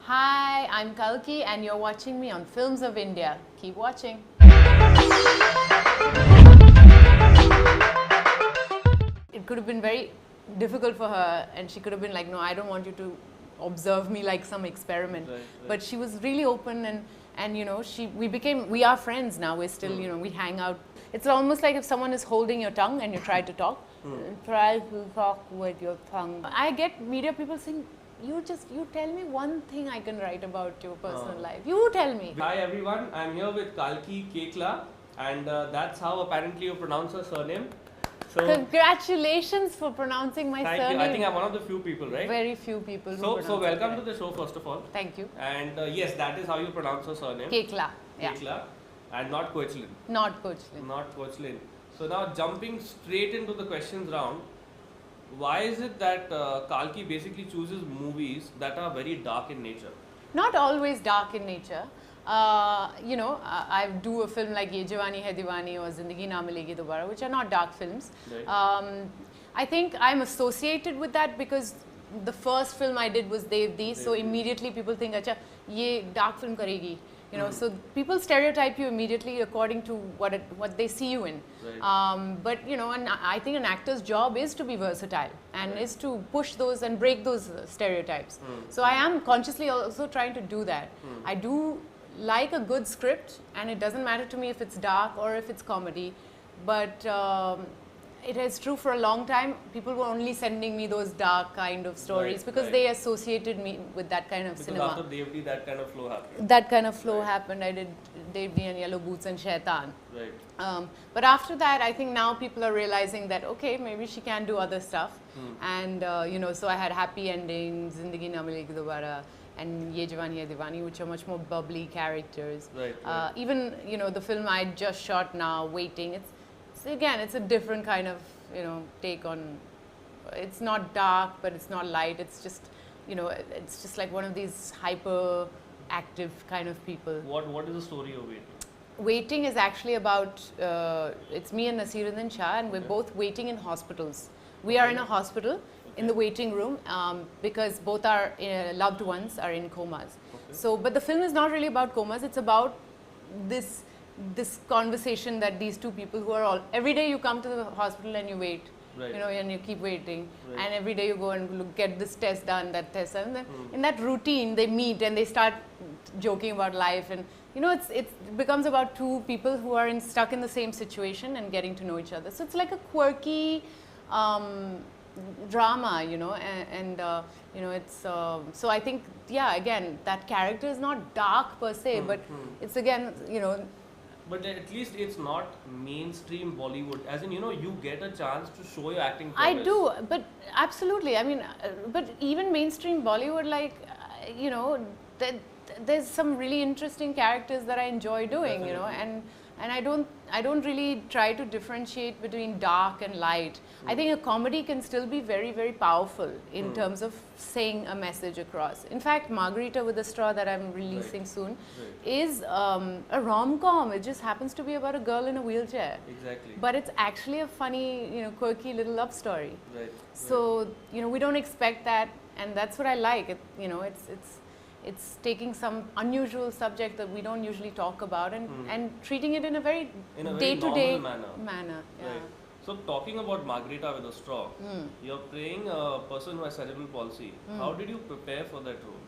Hi, I'm Kalki and you're watching me on Films of India. Keep watching. It could have been very difficult for her and she could have been like, no, I don't want you to observe me like some experiment. Right. But she was really open and we are friends now. We're still, we hang out. It's almost like if someone is holding your tongue and you try to talk, try to talk with your tongue. I get media people saying, you tell me one thing I can write about your personal life. You tell me. Hi everyone, I'm here with Kalki Koechlin and that's how apparently you pronounce her surname. So Congratulations for pronouncing my thank surname. you. I think I'm one of the few people, right? Very few people. So welcome to the show first of all. Thank you. And yes, that is how you pronounce her surname. Koechla. Yeah. Koechlin, and not Koechlin. Not Koechlin. Not Koechlin. So now jumping straight into the questions round. Why is it that Kalki basically chooses movies that are very dark in nature? Not always dark in nature. I do a film like Ye Jawani Hai Diwani or Zindagi Na Milegi Dobara, which are not dark films. Right. I think I'm associated with that because the first film I did was Devdi, so immediately people think, acha, ye dark film karegi. So people stereotype you immediately according to what they see you in. Right. But and I think an actor's job is to be versatile and is to push those and break those stereotypes. So I am consciously also trying to do that. I do like a good script, and it doesn't matter to me if it's dark or if it's comedy. But it is true for a long time, people were only sending me those dark kind of stories because they associated me with that kind of cinema. Because after Devdi, that kind of flow happened. That kind of flow happened. I did Devdi and Yellow Boots and Shaitan. Right. But after that, I think now people are realizing that, okay, maybe she can do other stuff. And, so I had Happy Endings, Zindagi Na Milegi Dobara, and Ye Jawani Hai Diwani, which are much more bubbly characters. Right. Even, the film I just shot now, Waiting, it's a different kind of, take on, it's not dark, but it's not light. It's just, it's just like one of these hyper active kind of people. What is the story of Waiting? Waiting is actually about, it's me and Nasiruddin Shah, and we're both waiting in hospitals. We are in a hospital in the waiting room because both our loved ones are in comas. So, but the film is not really about comas. It's about this conversation that these two people who are all, every day you come to the hospital and you wait, and you keep waiting, and every day you go and get this test done, that test, and then in that routine they meet and they start joking about life, and it becomes about two people who are stuck in the same situation and getting to know each other. So it's like a quirky drama, it's so I think, again, that character is not dark per se, but it's again, But at least it's not mainstream Bollywood. As in, you get a chance to show your acting I prowess. do, but absolutely. I mean, but even mainstream Bollywood, like, there's some really interesting characters that I enjoy doing, and I don't really try to differentiate between dark and light. I think a comedy can still be very, very powerful in terms of saying a message across. In fact, Margherita with a Straw that I'm releasing soon is a rom-com. It just happens to be about a girl in a wheelchair. Exactly. But it's actually a funny, quirky little love story. Right. So, we don't expect that, and that's what I like. It's taking some unusual subject that we don't usually talk about and treating it in a very day-to-day manner. Yeah. Right. So talking about Margherita with a Straw, you're playing a person who has cerebral palsy. How did you prepare for that role?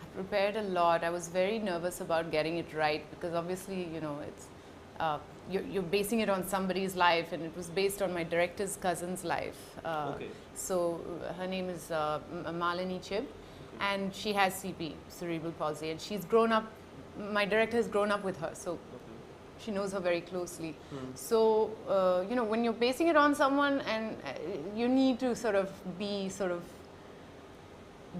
I prepared a lot. I was very nervous about getting it right because obviously, it's you're basing it on somebody's life, and it was based on my director's cousin's life. So her name is Malini Chib. And she has CP, cerebral palsy, and she's grown up, my director has grown up with her, so she knows her very closely. So, when you're basing it on someone, and you need to be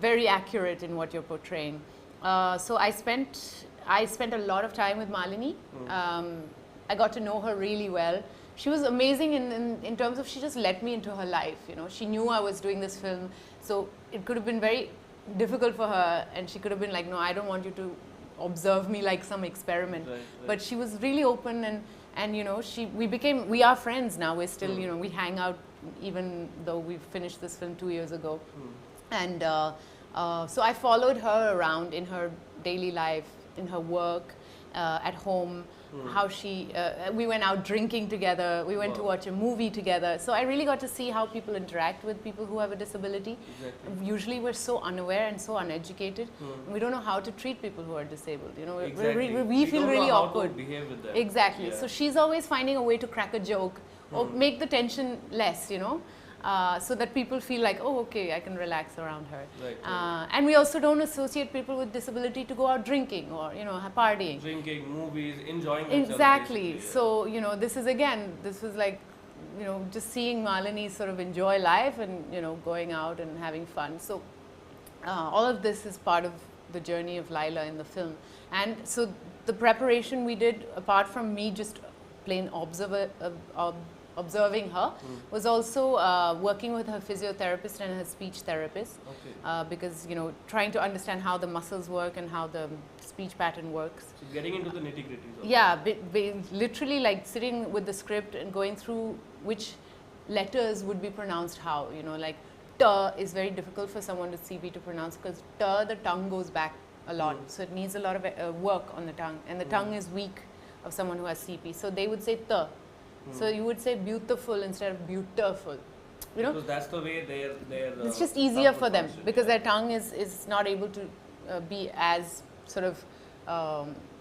very accurate in what you're portraying. So I spent a lot of time with Malini. I got to know her really well. She was amazing in terms of she just let me into her life, She knew I was doing this film, so it could have been very difficult for her, and she could have been like, no, I don't want you to observe me like some experiment. Right. But she was really open, and we are friends now. We're still, we hang out even though we finished this film 2 years ago. And So I followed her around in her daily life, in her work, at home, how we went out drinking together, we went to Wow. watch a movie together. So I really got to see how people interact with people who have a disability. Exactly. Usually we're so unaware and so uneducated. And we don't know how to treat people who are disabled. You know, Exactly. we feel don't really know how awkward. to behave with them. Exactly. Yeah. So she's always finding a way to crack a joke or make the tension less, you know, so that people feel like, oh, okay, I can relax around her. Right, And we also don't associate people with disability to go out drinking or, you know, partying. Drinking, movies, enjoying themselves. Exactly. basically, yeah. So, you know, this was like, you know, just seeing Malini sort of enjoy life and, you know, going out and having fun. So, all of this is part of the journey of Laila in the film. And so the preparation we did, apart from me just plain observing her, was also working with her physiotherapist and her speech therapist. Okay. Because, you know, trying to understand how the muscles work and how the speech pattern works. So getting into the nitty-gritties. Yeah, literally like sitting with the script and going through which letters would be pronounced how, you know, like T is very difficult for someone with CP to pronounce because T, the tongue goes back a lot. So it needs a lot of work on the tongue, and the tongue is weak of someone who has CP. So they would say T. So you would say beautiful instead of beautiful. You know, Because that's the way their it's just tongue easier would for them function, because yeah. their tongue is not able to be as sort of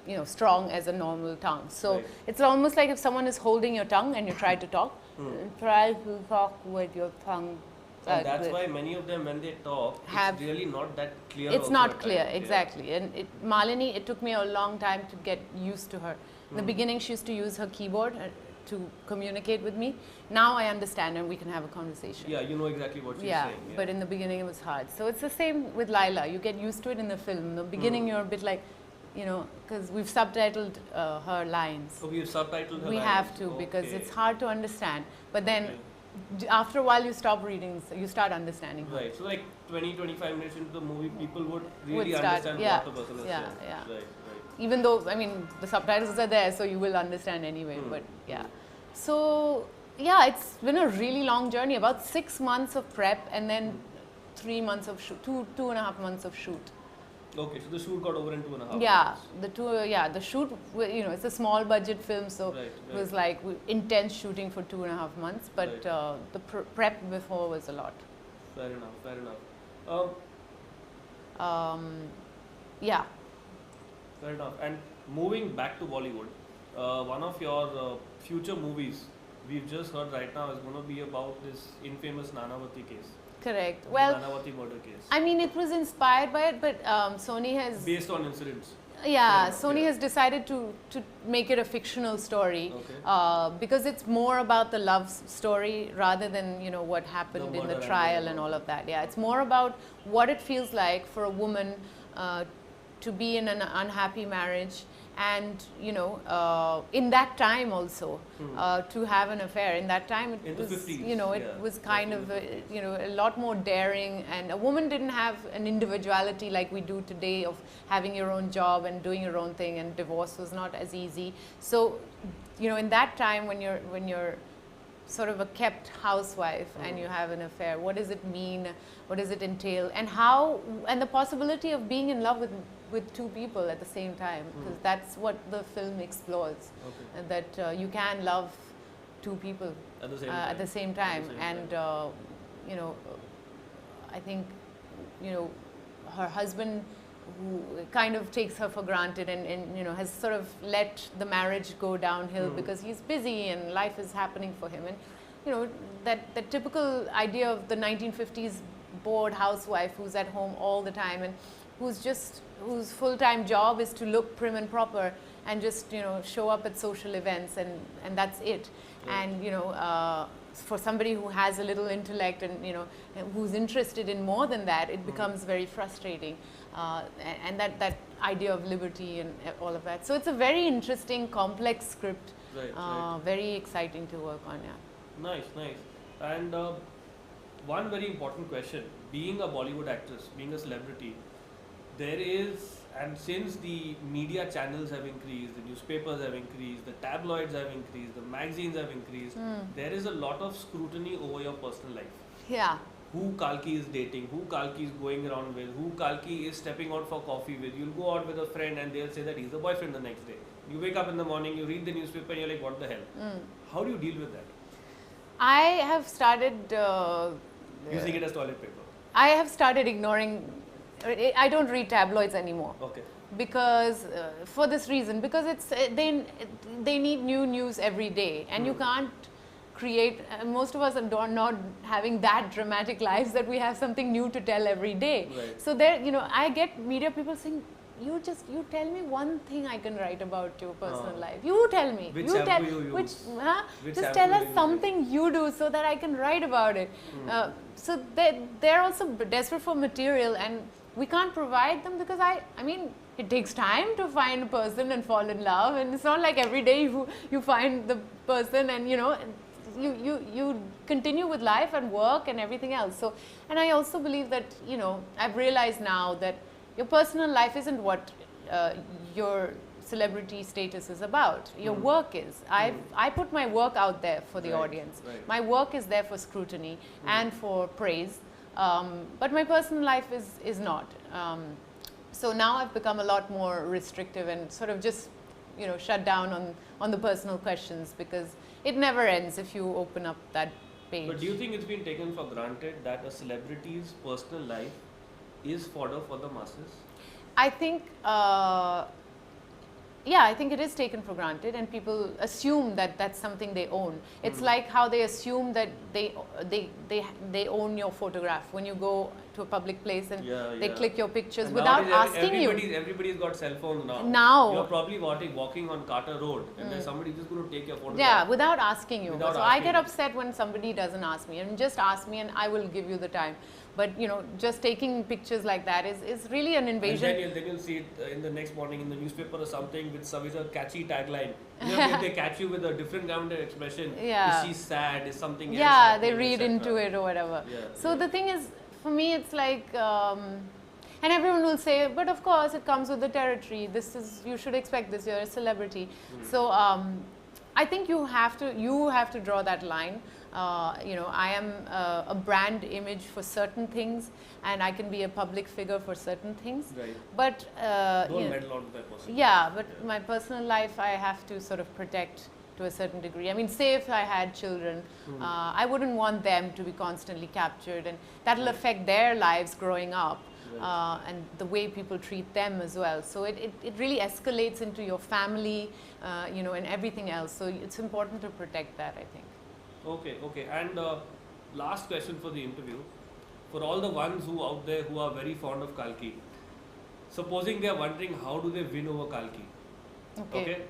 you know, strong as a normal tongue. So Right. it's almost like if someone is holding your tongue and you try to talk, try to talk with your tongue. And that's why many of them, when they talk, Have- it's really not that clear. It's also not at clear, times, yeah. exactly. And Malini, it took me a long time to get used to her. In the beginning, she used to use her keyboard to communicate with me. Now I understand and we can have a conversation. Yeah, you know exactly what she's Yeah, saying. Yeah. but in the beginning it was hard. So it's the same with Laila. You get used to it in the film. In the beginning you're a bit like, you know, because we've subtitled her lines. So we've subtitled her We lines. have to because Okay. it's hard to understand. But then Okay. after a while you stop reading, so you start understanding her. Right, so like 20-25 minutes into the movie, people would really Would start- understand yeah, what the person is yeah, saying. yeah. Right, right. Even though, I mean, the subtitles are there, so you will understand anyway. But yeah. So yeah, it's been a really long journey. About 6 months of prep and then 3 months of shoot, 2.5 months of shoot. Okay, so the shoot got over in 2.5 Yeah, months. the shoot, you know, it's a small budget film, so Right, it was like intense shooting for 2.5 months. But Right. the prep before was a lot. Fair enough, fair enough. Yeah. Fair enough. And moving back to Bollywood, one of your future movies we've just heard right now is going to be about this infamous Nanavati case. Correct. Well, Nanavati murder case. I mean, it was inspired by it, but Sony has, Based on incidents. yeah, enough, Sony yeah. has decided to make it a fictional story Okay. because it's more about the love story rather than, you know, what happened in the murder trial and and all all of that. Yeah, it's more about what it feels like for a woman to be in an unhappy marriage and, you know, in that time also to have an affair. In that time it In the was, 50s, you know, it yeah, was kind of, definitely. you know, a lot more daring, and a woman didn't have an individuality like we do today of having your own job and doing your own thing, and divorce was not as easy. So, you know, in that time when you're sort of a kept housewife and you have an affair, what does it mean, what does it entail, and how, and the possibility of being in love with two people at the same time, because that's what the film explores. Okay. And that you can love two people At the same at time. the same time. same And you know, I think, you know, her husband, who kind of takes her for granted and you know, has sort of let the marriage go downhill because he's busy and life is happening for him. And you know, that typical idea of the 1950s bored housewife who's at home all the time and whose full-time job is to look prim and proper and just, you know, show up at social events and that's it. Right. And you know, for somebody who has a little intellect and, you know, who's interested in more than that, it becomes very frustrating. And that idea of liberty and all of that. So it's a very interesting, complex script. Right. Very exciting to work on, yeah. Nice, nice. And one very important question, being a Bollywood actress, being a celebrity, there is, and since the media channels have increased, the newspapers have increased, the tabloids have increased, the magazines have increased, there is a lot of scrutiny over your personal life. Yeah. who Kalki is dating, who Kalki is going around with, who Kalki is stepping out for coffee with. You'll go out with a friend and they'll say that he's the boyfriend the next day. You wake up in the morning, you read the newspaper and you're like, what the hell? How do you deal with that? I have started Using it as toilet paper. I have started ignoring. I don't read tabloids anymore. Okay. Because for this reason, because it's they need new news every day, and you can't create. Most of us are not having that dramatic lives that we have something new to tell every day. Right. So there, I get media people saying, you tell me one thing I can write about your personal life. You tell me. Which you shampoo tell you use? Which just shampoo tell you us use? something you do so that I can write about it. So they're also desperate for material, and we can't provide them because I mean it takes time to find a person and fall in love, and it's not like every day you find the person and you continue with life and work and everything else. So, and I also believe that I've realized now that your personal life isn't what your celebrity status is about. Your work is. I put my work out there for the audience. Right. My work is there for scrutiny and for praise, but my personal life is not. So now I've become a lot more restrictive and sort of just shut down on the personal questions, because it never ends if you open up that page. But do you think it's been taken for granted that a celebrity's personal life is fodder for the masses? I think, I think it is taken for granted, and people assume that that's something they own. It's like how they assume that they own your photograph when you go to a public place and they click your pictures And without nowadays asking you. Everybody's got cell phones now. Now. You're probably walking on Carter Road and there's somebody just going to take your photograph. Yeah, without asking you. Without So I asking get you. upset when somebody doesn't ask me, and just ask me and I will give you the time. But just taking pictures like that is really an invasion. And then you'll see it in the next morning in the newspaper or something with a catchy tagline. If they catch you with a different kind of expression, is she sad, is something else Yeah, they happening, read etc. into it or whatever. Yeah, So the thing is, for me, it's like, and everyone will say, but of course it comes with the territory. You should expect this. You're a celebrity. So I think you have to draw that line. I am a brand image for certain things, and I can be a public figure for certain things. Right. But Don't meddle on with that person. yeah, but my personal life I have to sort of protect to a certain degree. I mean, say if I had children, I wouldn't want them to be constantly captured, and that'll affect their lives growing up. And the way people treat them as well. So it really escalates into your family, and everything else. So it's important to protect that, I think. Okay. And last question for the interview. For all the ones who out there who are very fond of Kalki, supposing they are wondering how do they win over Kalki? Okay.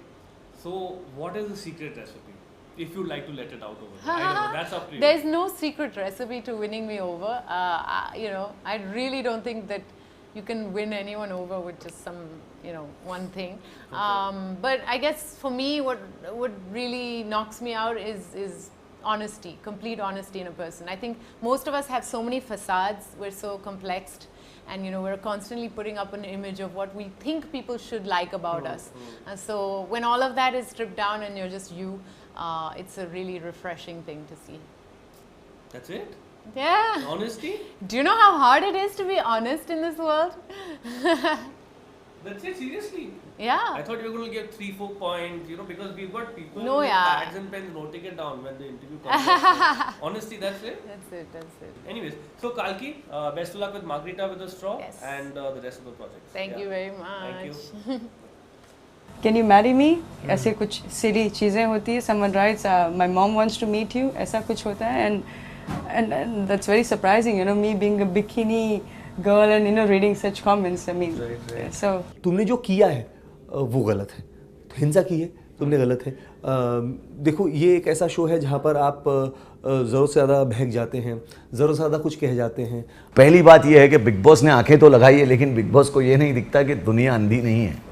So what is the secret recipe? If you'd like to let it out over there. I don't know, that's up to you. There's no secret recipe to winning me over. I really don't think that you can win anyone over with just some, one thing. But I guess for me, what really knocks me out is honesty, complete honesty in a person. I think most of us have so many facades. We're so complexed. And we're constantly putting up an image of what we think people should like about us. And so when all of that is stripped down and you're just you, it's a really refreshing thing to see. That's it? Yeah. Honesty? Do you know how hard it is to be honest in this world? That's it, seriously? Yeah. I thought you were going to give 3-4 points, because we've got people No, with yeah. pads and pens noting it down when the interview comes up. Honestly, that's it? That's it. Anyways, so Kalki, best of luck with Margherita with the straw Yes. and the rest of the projects. Thank you very much. Thank you. Can you marry me? ऐसे कुछ silly चीज़ें होती है. Someone writes, my mom wants to meet you. ऐसा कुछ होता है, and that's very surprising. Me being a bikini girl and reading such comments. I mean, Right. So. तुमने जो किया है वो गलत है. हिंसा की है, तुमने गलत है. देखो, ये एक ऐसा शो है जहाँ पर आप ज़रूरत से ज़्यादा बहक जाते हैं, ज़रूरत से ज़्यादा कुछ कह जाते हैं. पहली बात ये है कि बिग बॉस ने आंखें तो लगाई है, लेकिन बिग बॉस को ये नहीं दिखता कि दुनिया अंधी नहीं है.